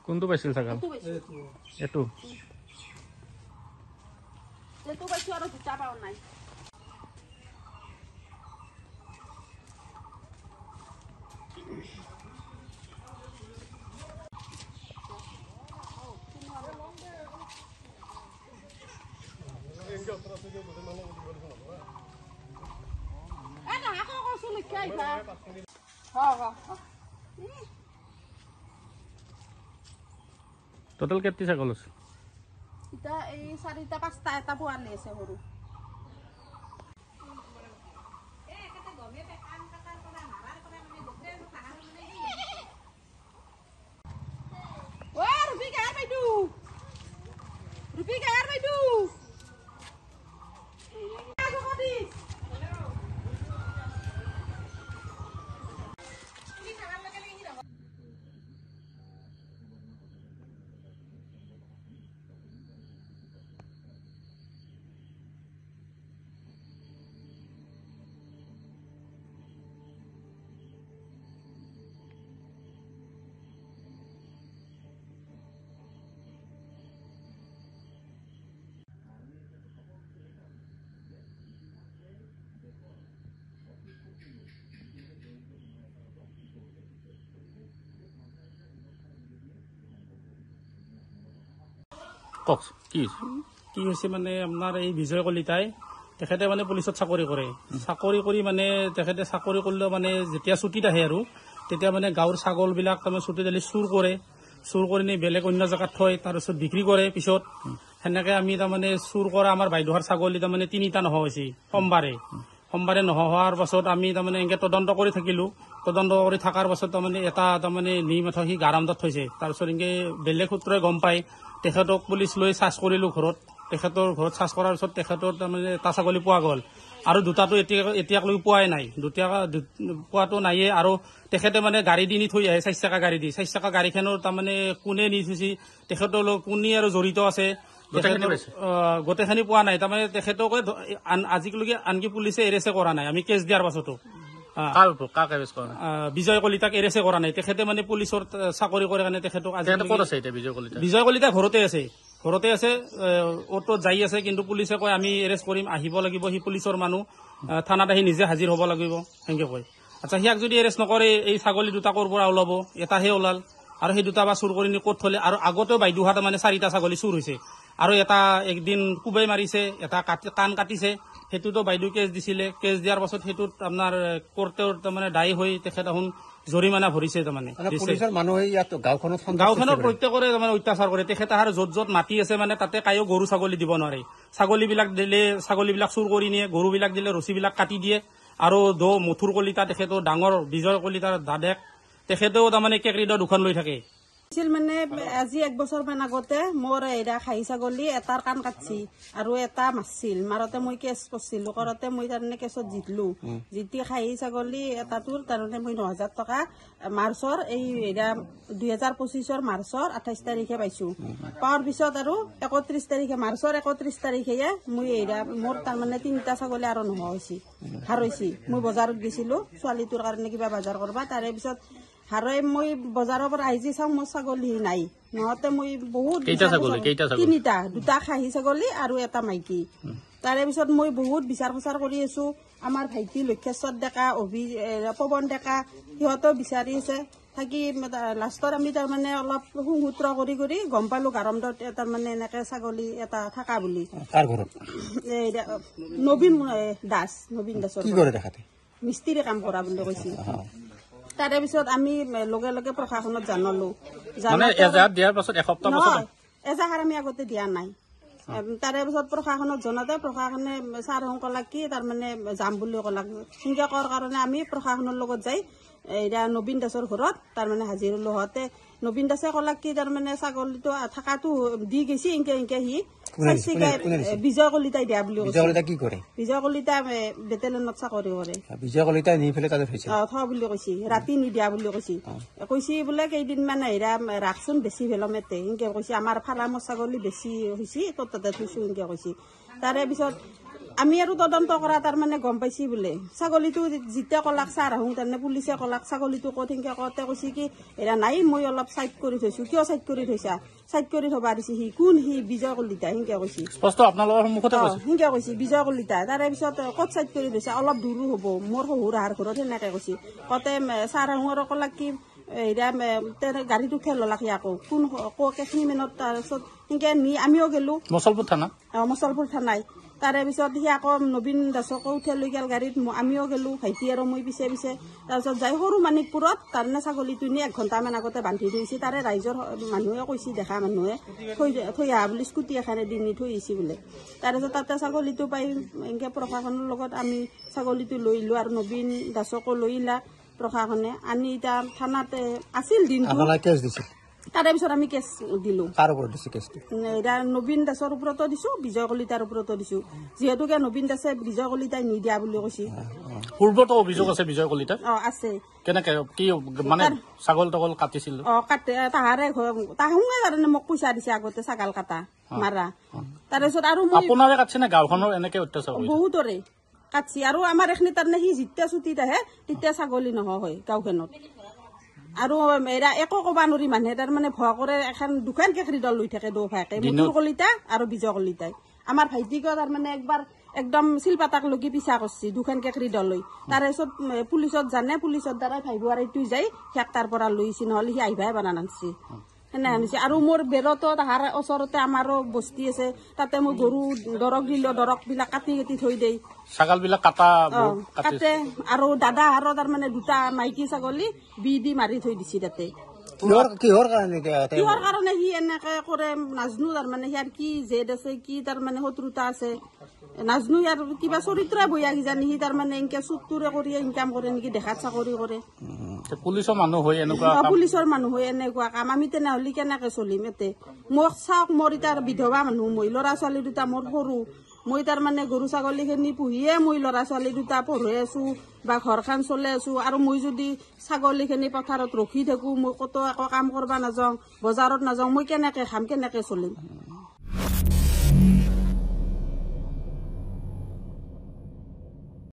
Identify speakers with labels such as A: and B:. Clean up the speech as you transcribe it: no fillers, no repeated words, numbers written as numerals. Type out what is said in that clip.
A: কোনটো পাইছিল ছাগাল এটো
B: যেটো পাইছো আৰু দুটা পাও নাই এটা হাকো কইছো লিখাই ভা
A: টোটাল কেতি ছাগল আছে
B: এটা এই 4টা 5টা এটা পোৱালি আছে সৰু
A: কক কি হৈছে মানে আপোনাৰ এই বিজয় কলিতাই তেখেতে মানে পুলিচত চাকৰি কৰে চাকৰি কৰি মানে তেখেতে চাকৰি কৰিলেও মানে যেতিয়া ছুটিত আহে আৰু তেতিয়া মানে গাঁৱৰ ছাগলবিলাক তাৰমানে ছুটিত আহিলে চুৰ কৰি নি বেলেগ অন্য জেগাত থয় তাৰপিছত বিক্ৰী কৰে পিছত সেনেকে আমি তাৰমানে চুৰ কৰা আমাৰ বাইদেউৰ ছাগলী তাৰমানে 3টা নোহোৱা হৈছে সোমবাৰে নোহোৱা হোৱাৰ পাছত আমি তাৰমানে এনেকে তদন্ত কৰি থাকিলো তদন্ত কৰি থকাৰ পাছত তাৰমানে এটা তাৰমানে নি মাথা সি গাৰামদাত থৈছে তাৰপিছত এনেকে বেলেগ সূত্ৰই গম পায় তেখেতক পুলিচ লৈ চাৰ্চ কৰিলো ঘৰত তেখেতৰ ঘৰত চাৰ্চ কৰাৰ পিছত তেখেতৰ তাৰমানে এটা ছাগলী পোৱা গ'ল আৰু দুটাটো এতিয়ালৈকে পোৱাই নাই পোৱাটো নাইয়ে আৰু তেখেতে মানে গাড়ী দি নি থৈ আহে 4 চকা গাড়ী দি 4 চকা গাড়ীখনৰ তাৰমানে কোনে নি থৈছে তেখেতৰ কোনে আৰু জড়িত আছে গোটেইখিনি পোৱা নাই তাৰমানে তেখেতকে আজিলৈকে আনকি পুলিচে এৰেষ্ট কৰা নাই আমি কেছ দিয়াৰ পাছতো বিজয় কলিতাক এৰেষ্ট কৰা নাই তেখেতে মানে পুলিচৰ চাকৰি কৰে কাৰণে তেখেতক বিজয় কলিতা ঘৰতে আছে অটোত যাই আছে কিন্তু পুলিচে কয় আমি এৰেষ্ট কৰিম আহিব লাগিব সি পুলিচৰ মানুহ থানাত আহি নিজে হাজিৰ হ'ব লাগিব সেনেকে কয় আচ্ছা সিয়াক যদি এৰেষ্ট নকৰে এই ছাগলী দুটা ক'ৰ পৰা ওলাব এটাহে ওলাল আৰু সেই দুটা বা চুৰ কৰি নি ক'ত থলে আৰু আগতেও বাইদেউহাত মানে 4টা ছাগলী চুৰ হৈছে আৰু এটা একদিন কুবাই মাৰিছে এটা কাণ কাটিছে সেইটোতো বাইদেউ কেছ দিছিলে কেছ দিয়াৰ পাছত সেইটোত আপোনাৰ কোৰ্টৰ তাৰমানে দায়ী হৈ তেখেত এখন জৰিমনা ভৰিছে তাৰমানে গাঁওখনৰ প্ৰত্যেকৰে তাৰমানে অত্যাচাৰ কৰে তেখেতে আৰু য'ত মাটি আছে মানে তাতে কায়ো গৰু ছাগলী দিব নোৱাৰে ছাগলীবিলাক দিলে ছাগলীবিলাক চুৰ কৰি নিয়ে গৰুবিলাক দিলে ৰছীবিলাক কাটি দিয়ে আৰু মথুৰ কলিতা তেখেতৰ ডাঙৰ বিজয় কলিতাৰ দাদেক তেখেতেও তাৰমানে কেকৰিডৰ দুখন লৈ থাকে
B: মানে আজি 1 বছৰমান আগতে মোৰ এৰা খাহী ছাগলী এটাৰ কাণ কাটছি আৰু এটা মাৰছিল মাৰতে মই কেছ কৰিছিলো কৰতে মই তাৰমানে কেছত জিতলো জিতি খাহী ছাগলী এটাটোৰ তাৰমানে মই 9000 টকা মাৰ্চৰ এই 2025ৰ মাৰ্চৰ 28 তাৰিখে পাইছো পাৱাৰ পিছত আৰু 31 তাৰিখে মাৰ্চৰ 31 তাৰিখে মই এৰা মোৰ তাৰমানে 3টা ছাগলী আৰু নোহোৱা হৈছে হাৰৈছি মই বজাৰত গৈছিলো ছোৱালীটোৰ কাৰণে কিবা বজাৰ কৰবা তাৰে পিছত হাৰৈ মই বজাৰৰ পৰা আহি চাওঁ মোৰ ছাগলী নাই নহতে মই বহুত 3টা 2টা খাহী ছাগলী আৰু এটা মাইকী তাৰে পিছত মই বহুত বিচাৰ প্ৰচাৰ কৰি আছো আমাৰ ভাইটি লক্ষেশ্বৰ ডেকা পৱন ডেকা সিহঁতেও বিচাৰি আছে থাকি লাষ্টত আমি তাৰমানে অলপ সুসূত্ৰ কৰি গম পালো গাৰমদত তাৰমানে এনেকে ছাগলী এটা থাকা বুলি নবীন দাসৰ মিস্ত্ৰী কাম কৰা বুলি কৈছিল তাৰে পিছত আমি লগে লগে প্ৰশাসনত জানালো
A: মানে এজাহাত দিয়াৰ পাছত এসপ্তাহ পাছত
B: নহয় এজাহাৰ আমি আগতে দিয়া নাই তাৰে পিছত প্ৰশাসনত জনাতে প্ৰশাসনে ছাৰহঁত ক'লাক কি তাৰমানে যাম বুলি ক'লাক সেনেকৈ কৰাৰ কাৰণে আমি প্ৰশাসনৰ লগত যাই এতিয়া নবীন দাসৰ ঘৰত তাৰমানে হাজিৰ হ'লো হওঁতে নবীন দাসে ক'লাক কি তাৰমানে ছাগলীটো থকাটো দি গৈছে এনেকে সি বিজয় কলিতাই দিয়া বুলি কৈছে
C: কি কৰে
B: বিজয় কলিতা বেটেলিয়নত চাকৰি কৰে
C: বিজয় কলিতাই নি পেলাই তাতে থৈছে
B: থ বুলি কৈছে ৰাতি নিদিয়া বুলি কৈছে কৈছে বোলে কেইদিনমান হেৰা ৰাখচোন বেছি ভেলমেতে এনেকে কৈছে আমাৰ ফাৰ্মৰ ছাগলী বেছি হৈছে তোৰ তাতে থৈছো এনেকে কৈছে তাৰে পিছত আমি আৰু তদন্ত কৰা তাৰমানে গম পাইছি বোলে ছাগলীটো যেতিয়া ক'লাক ছাৰ আহোঁ তাৰমানে পুলিচে ক'লাক ছাগলীটো ক'ত সেনেকে কওঁতে কৈছে কি এৰা নাই মই অলপ চাইড কৰি থৈছো কিয় চাইড কৰি থৈছা চাইড কৰি থবা দিছে সি কোন সি বিজয় কলিতা সেনেকে কৈছে
A: স্পষ্ট আপোনালোকৰ সন্মুখতে কৈছে
B: সেনেকে কৈছে বিজয় কলিতা তাৰে পিছত ক'ত চাইড কৰি থৈছে অলপ দূৰো হ'ব মোৰ শহুৰ আহাৰ ঘৰত সেনেকে কৈছে কওঁতে ছাৰ আহোঁ আৰু ক'লাক কি এতিয়া গাড়ীটো ঠেল ল'লাক আকৌ কোন কেইখিনি মিনিট তাৰপিছত সেনেকে নি আমিও গেলো
A: মছলপুৰ থানা
B: মছলপুৰ থানাই তাৰে পিছত সি আকৌ নবীন দাসকো উঠাই লৈ গেল গাড়ীত আমিও গেলো ভাইটি আৰু মই পিছে পিছে তাৰপিছত যাই সৰু মানিকপুৰত তাৰমানে ছাগলীটো নি 1 ঘণ্টামান আগতে বান্ধি থৈছে তাৰে ৰাইজৰ মানুহে কৈছে দেখা মানুহে থৈ আহা বুলি স্কুটি এখানে দি নি থৈ আহিছে বোলে তাৰপিছত তাতে ছাগলীটো পাই এনেকৈ প্ৰশাসনৰ লগত আমি ছাগলীটো লৈ আহিলোঁ আৰু নবীন দাসকো লৈ আহিলা প্ৰশাসনে আনি এতিয়া থানাতে আছিল দিনটো তাৰে পিছত আমি কেছ দিলোঁ
C: কাৰ ওপৰত দিছে কেছটো
B: এতিয়া নবীন দাসৰ ওপৰতো দিছো বিজয় কলিতাৰ ওপৰতো দিছো যিহেতুকে নবীন দাসে বিজয় কলিতাই নিদিয়া বুলি কৈছে
A: পূৰ্বতো অভিযোগ আছে বিজয় কলিতা
B: আছে
A: কেনেকে কি মানে ছাগল তগল কাটিছিল
B: কাটে তাহাৰে তাহুঙে কাৰণে মোক পইচা দিছে আগতে ছাগাল কাটা মাৰা তাৰপিছত আৰু
A: আপোনাৰে কাটছে নে গাঁওখনৰ এনেকে অত্যাচাৰ
B: বহুতৰে কাটছি আৰু আমাৰ এখিনি তাৰমানে সি যেতিয়া ছুটিত আহে তেতিয়া ছাগলী নহয় হয় গাঁওখনত আৰু এৰা একো ক'বা নোৱাৰি মানুহে তাৰমানে ভয় কৰে এখন দুখন কেকৰি দল লৈ থাকে দৌ ভাইকে মধুৰ কলিতা আৰু বিজয় কলিতাই আমাৰ ভাইটিকে তাৰমানে একবাৰ একদম শিলপাতাক লগি পিছা কৰিছে দুখন কেকৰি দল লৈ তাৰে পিছত পুলিচত জানে পুলিচৰ দ্বাৰা ভাই বোৱাৰীটো যাই সিয়াক তাৰ পৰা লৈছে নহ'লে সি আহিবাই বনা নানছে সেনে আনিছে আৰু মোৰ বেৰতো তাহাৰ ওচৰতে আমাৰো বস্তি আছে তাতে মই গৰু দৰক দিলো দৰকবিলাক কাটি কাটি থৈ দেই
A: ছাগল বিলাক কাটা
B: কাটে আৰু দাদা আৰু তাৰমানে দুটা মাইকী ছাগলী বি দি মাৰি থৈ দিছে তাতে
C: কিহৰ
B: কাৰণে সি এনেকে কৰে নাজনো তাৰমানে সিয়াৰ কি জেদ আছে কি তাৰমানে শত্ৰুতা আছে নাজনো ইয়াৰ কিবা চৰিত্ৰ বৈয়া কিজানি সি তাৰমানে এনেকে চুটটোৰে কৰি ইনকাম কৰে নেকি দেখাত চাকৰি কৰে
A: পুলিচৰ মানুহ হৈ এনেকুৱা
B: পুলিচৰ মানুহ হৈ এনেকুৱা কাম আমি তেনেহ'লে কেনেকে চলিম এতে মোক চাওক মোৰ এতিয়া বিধৱা মানুহ মই ল'ৰা ছোৱালী দুটা মোৰ সৰু মই তাৰমানে গৰু ছাগলীখিনি পুহিয়ে মই ল'ৰা ছোৱালী দুটা পঢ়াই আছো বা ঘৰখন চলাই আছো আৰু মই যদি ছাগলীখিনি পথাৰত ৰখি থাকো মই ক'তো একো কাম কৰিব নাযাওঁ বজাৰত নাযাওঁ মই কেনেকে খাম কেনেকে চলিম